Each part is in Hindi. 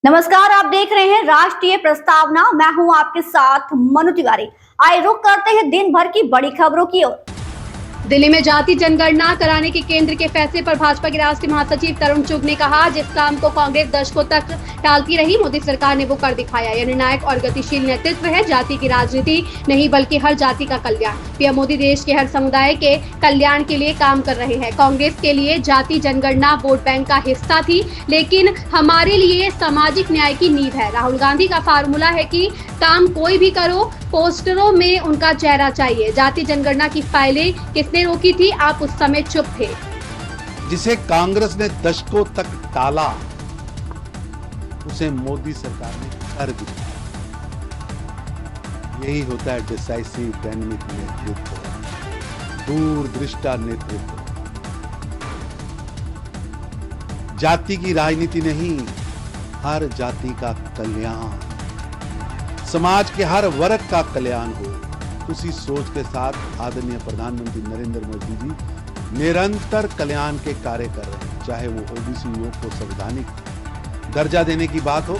नमस्कार, आप देख रहे हैं राष्ट्रीय प्रस्तावना। मैं हूं आपके साथ मनु तिवारी। आइए रुक करते हैं दिन भर की बड़ी खबरों की ओर। दिल्ली में जाति जनगणना कराने के केंद्र के फैसले पर भाजपा के राष्ट्रीय महासचिव तरुण चुग ने कहा, जिस काम को कांग्रेस दशकों तक टालती रही, मोदी सरकार ने वो कर दिखाया। यह निर्णायक और गतिशील नेतृत्व है। जाति की राजनीति नहीं बल्कि हर जाति का कल्याण। पीएम मोदी देश के हर समुदाय के कल्याण के लिए काम कर रहे हैं। कांग्रेस के लिए जाति जनगणना वोट बैंक का हिस्सा थी, लेकिन हमारे लिए सामाजिक न्याय की नींव है। राहुल गांधी का फार्मूला है कि काम कोई भी करो, पोस्टरों में उनका चेहरा चाहिए। जाति जनगणना की फाइलें किसने रोकी थी? आप उस समय चुप थे। जिसे कांग्रेस ने दशकों तक टाला, उसे मोदी सरकार ने कर दिया। यही होता है डिसाइसिव डायनेमिक नेतृत्व, दूरदृष्टा नेतृत्व। जाति की राजनीति नहीं, हर जाति का कल्याण, समाज के हर वर्ग का कल्याण हो, उसी सोच के साथ आदरणीय प्रधानमंत्री नरेंद्र मोदी जी निरंतर कल्याण के कार्य कर रहे हैं। चाहे वो ओबीसी योग को संवैधानिक दर्जा देने की बात हो,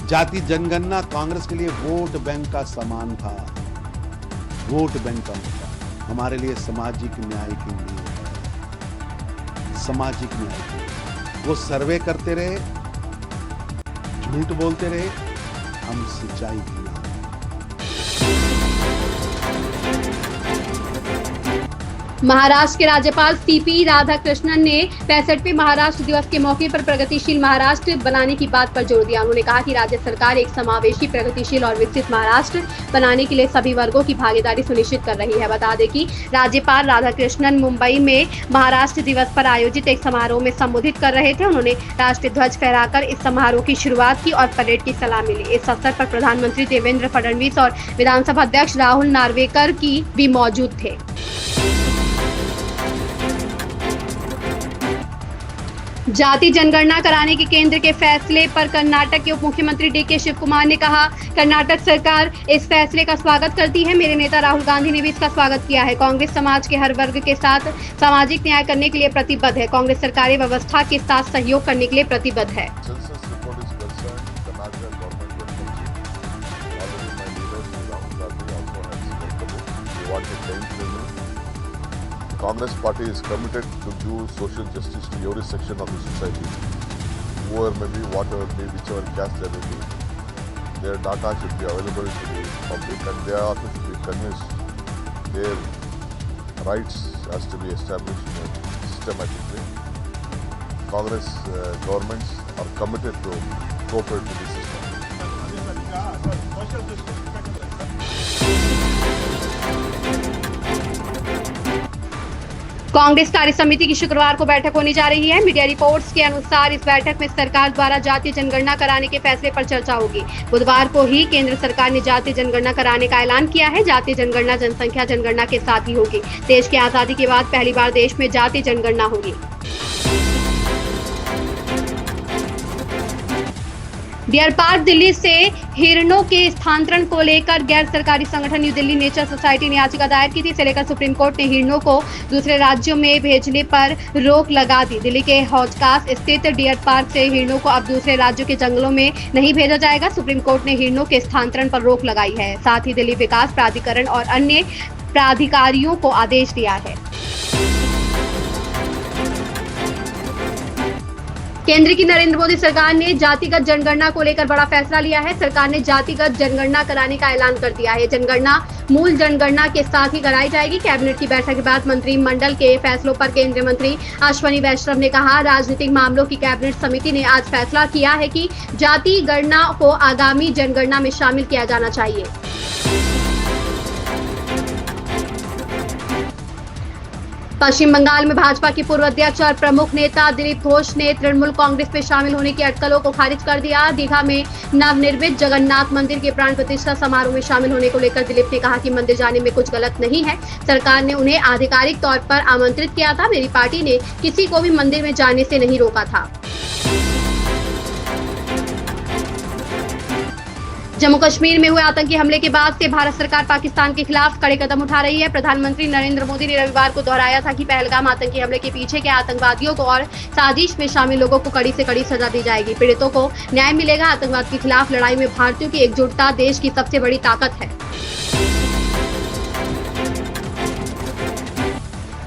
जाति जनगणना कांग्रेस के लिए वोट बैंक का समान था। वोट बैंक का मुद्दा हमारे लिए सामाजिक न्याय के लिए है। सामाजिक न्याय के लिए वो सर्वे करते रहे, झूठ बोलते रहे, हम सच्चाई की। महाराष्ट्र के राज्यपाल सीपी राधाकृष्णन ने 65वें महाराष्ट्र दिवस के मौके पर प्रगतिशील महाराष्ट्र बनाने की बात पर जोर दिया। उन्होंने कहा कि राज्य सरकार एक समावेशी, प्रगतिशील और विकसित महाराष्ट्र बनाने के लिए सभी वर्गों की भागीदारी सुनिश्चित कर रही है। बता दें कि राज्यपाल राधाकृष्णन मुंबई में महाराष्ट्र दिवस पर आयोजित एक समारोह में संबोधित कर रहे थे। उन्होंने राष्ट्रीय ध्वज फहराकर इस समारोह की शुरुआत की और परेड की सलामी ली। इस अवसर पर प्रधानमंत्री देवेंद्र फडणवीस और विधानसभा अध्यक्ष राहुल नार्वेकर की भी मौजूद थे। जाति जनगणना कराने के केंद्र के फैसले पर कर्नाटक के उप मुख्यमंत्री डीके शिव कुमार ने कहा, कर्नाटक सरकार इस फैसले का स्वागत करती है। मेरे नेता राहुल गांधी ने भी इसका स्वागत किया है। कांग्रेस समाज के हर वर्ग के साथ सामाजिक न्याय करने के लिए प्रतिबद्ध है। कांग्रेस सरकारी व्यवस्था के साथ सहयोग करने के लिए प्रतिबद्ध है। Congress party is committed to give social justice to every section of the society, whoever may be, whatever may be, whichever caste they may be. Their data should be available to the public, and they also should be convinced their rights has to be established in a systematic way. Congress governments are committed to cooperate with the system. Congress कार्य समिति की शुक्रवार को बैठक होने जा रही है। मीडिया रिपोर्ट्स के अनुसार इस बैठक में सरकार द्वारा जातीय जनगणना कराने के फैसले पर चर्चा होगी। बुधवार को ही केंद्र सरकार ने जातीय जनगणना कराने का ऐलान किया है। जातीय जनगणना जनसंख्या जनगणना के साथ ही होगी। देश की आजादी के बाद पहली बार देश में जातीय जनगणना होगी। डियर पार्क दिल्ली से हिरणों के स्थानांतरण को लेकर गैर सरकारी संगठन न्यू दिल्ली नेचर सोसाइटी ने याचिका दायर की थी। इसे लेकर सुप्रीम कोर्ट ने हिरणों को दूसरे राज्यों में भेजने पर रोक लगा दी। दिल्ली के हौजखास स्थित डियर पार्क से हिरणों को अब दूसरे राज्यों के जंगलों में नहीं भेजा जाएगा। सुप्रीम कोर्ट ने हिरणों के स्थानांतरण पर रोक लगाई है। साथ ही दिल्ली विकास प्राधिकरण और अन्य प्राधिकारियों को आदेश दिया है। केंद्र की नरेंद्र मोदी सरकार ने जातिगत जनगणना को लेकर बड़ा फैसला लिया है। सरकार ने जातिगत जनगणना कराने का ऐलान कर दिया है। जनगणना मूल जनगणना के साथ ही कराई जाएगी। कैबिनेट की बैठक के बाद मंत्रिमंडल के फैसलों पर केंद्रीय मंत्री अश्विनी वैष्णव ने कहा, राजनीतिक मामलों की कैबिनेट समिति ने आज फैसला किया है कि जाति गणना को आगामी जनगणना में शामिल किया जाना चाहिए। पश्चिम बंगाल में भाजपा के पूर्व अध्यक्ष और प्रमुख नेता दिलीप घोष ने तृणमूल कांग्रेस में शामिल होने की अटकलों को खारिज कर दिया। दीघा में नवनिर्मित जगन्नाथ मंदिर के प्राण प्रतिष्ठा समारोह में शामिल होने को लेकर दिलीप ने कहा कि मंदिर जाने में कुछ गलत नहीं है। सरकार ने उन्हें आधिकारिक तौर पर आमंत्रित किया था। मेरी पार्टी ने किसी को भी मंदिर में जाने से नहीं रोका था। जम्मू कश्मीर में हुए आतंकी हमले के बाद से भारत सरकार पाकिस्तान के खिलाफ कड़े कदम उठा रही है। प्रधानमंत्री नरेंद्र मोदी ने रविवार को दोहराया था कि पहलगाम आतंकी हमले के पीछे के आतंकवादियों को और साजिश में शामिल लोगों को कड़ी से कड़ी सजा दी जाएगी। पीड़ितों को न्याय मिलेगा। आतंकवाद के खिलाफ लड़ाई में भारतीयों की एकजुटता देश की सबसे बड़ी ताकत है।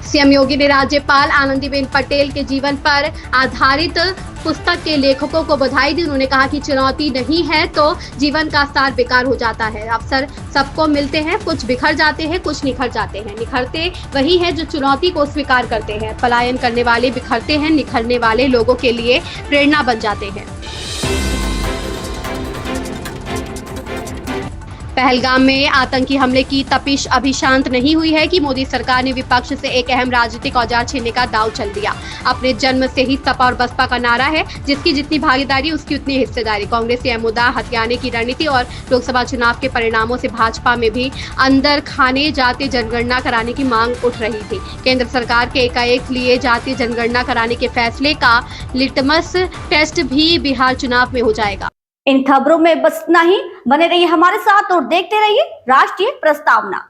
सीएम योगी ने राज्यपाल आनंदीबेन पटेल के जीवन पर आधारित पुस्तक के लेखकों को बधाई दी। उन्होंने कहा कि चुनौती नहीं है तो जीवन का सार बेकार हो जाता है। अवसर सबको मिलते हैं, कुछ बिखर जाते हैं, कुछ निखर जाते हैं। निखरते वही है जो चुनौती को स्वीकार करते हैं। पलायन करने वाले बिखरते हैं, निखरने वाले लोगों के लिए प्रेरणा बन जाते हैं। पहलगाम में आतंकी हमले की तपिश अभी शांत नहीं हुई है कि मोदी सरकार ने विपक्ष से एक अहम राजनीतिक औजार छीनने का दांव चल दिया। अपने जन्म से ही सपा और बसपा का नारा है, जिसकी जितनी भागीदारी उसकी उतनी हिस्सेदारी। कांग्रेस यह मुद्दा हथियाने की रणनीति और लोकसभा चुनाव के परिणामों से भाजपा में भी अंदर खाने जातीय जनगणना कराने की मांग उठ रही थी। केंद्र सरकार के एकाएक लिए जातीय जनगणना कराने के फैसले का लिटमस टेस्ट भी बिहार चुनाव में हो जाएगा। इन खबरों में बस इतना ही। बने रहिए हमारे साथ और देखते रहिए राष्ट्रीय प्रस्तावना।